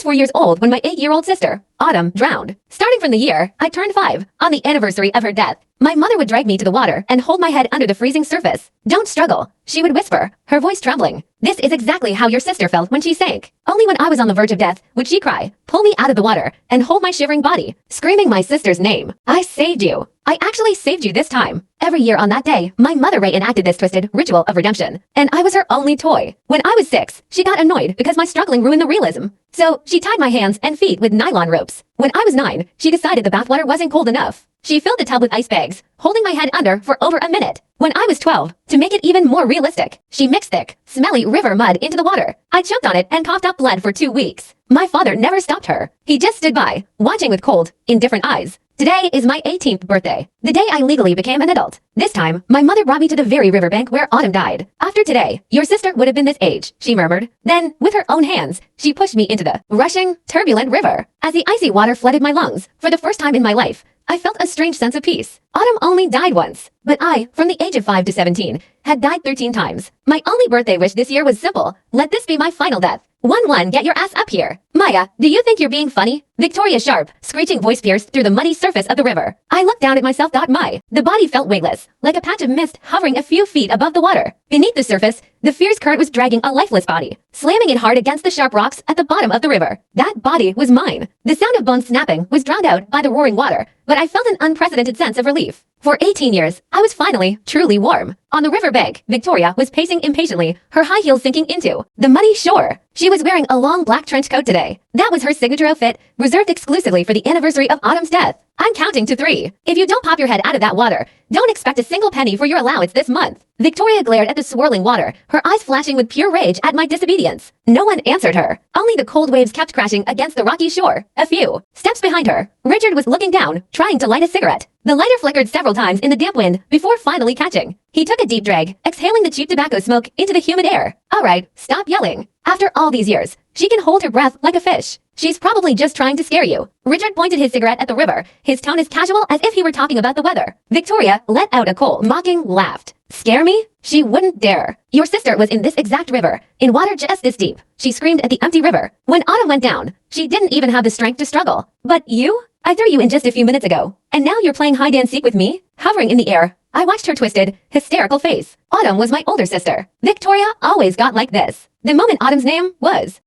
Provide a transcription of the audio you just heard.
4 years old when my 8-year-old sister, Autumn, drowned. Starting from the year I turned 5, on the anniversary of her death, my mother would drag me to the water and hold my head under the freezing surface. "Don't struggle," she would whisper, her voice trembling. "This is exactly how your sister felt when she sank. Only when I was on the verge of death would she cry, pull me out of the water, and hold my shivering body, screaming my sister's name. I saved you. I actually saved you this time." Every year on that day, my mother reenacted this twisted ritual of redemption, and I was her only toy. When I was 6, she got annoyed because my struggling ruined the realism. So she tied my hands and feet with nylon ropes. When I was 9, she decided the bathwater wasn't cold enough. She filled the tub with ice bags, holding my head under for over a minute. When I was 12, to make it even more realistic, she mixed thick, smelly river mud into the water. I choked on it and coughed up blood for 2 weeks. My father never stopped her. He just stood by, watching with cold, indifferent eyes. Today is my 18th birthday, the day I legally became an adult. This time, my mother brought me to the very riverbank where Autumn died. "After today, your sister would have been this age," she murmured. Then, with her own hands, she pushed me into the rushing, turbulent river. As the icy water flooded my lungs, for the first time in my life, I felt a strange sense of peace. Autumn only died once, but I, from the age of 5 to 17, had died 13 times. My only birthday wish this year was simple: let this be my final death. 1-1, get your ass up here. "Maya, do you think you're being funny?" Victoria's sharp, screeching voice pierced through the muddy surface of the river. I looked down at myself. The body felt weightless, like a patch of mist hovering a few feet above the water. Beneath the surface, the fierce current was dragging a lifeless body, slamming it hard against the sharp rocks at the bottom of the river. That body was mine. The sound of bones snapping was drowned out by the roaring water, but I felt an unprecedented sense of relief. For 18 years, I was finally, truly warm. On the riverbank, Victoria was pacing impatiently, her high heels sinking into the muddy shore. She was wearing a long black trench coat today. That was her signature outfit, reserved exclusively for the anniversary of Autumn's death. I'm counting to 3. If you don't pop your head out of that water, don't expect a single penny for your allowance this month. Victoria glared at the swirling water, her eyes flashing with pure rage at my disobedience. No one answered her. Only the cold waves kept crashing against the rocky shore. A few steps behind her, Richard was looking down, trying to light a cigarette. The lighter flickered several times in the damp wind before finally catching. He took a deep drag, exhaling the cheap tobacco smoke into the humid air. "All right, stop yelling. After all these years, she can hold her breath like a fish. She's probably just trying to scare you." Richard pointed his cigarette at the river, his tone as casual as if he were talking about the weather. Victoria let out a cold, mocking laugh. "Scare me? She wouldn't dare. Your sister was in this exact river, in water just this deep," she screamed at the empty river. "When Autumn went down, she didn't even have the strength to struggle. But you? I threw you in just a few minutes ago, and now you're playing hide and seek with me?" Hovering in the air, I watched her twisted, hysterical face. Autumn was my older sister. Victoria always got like this. The moment Autumn's name was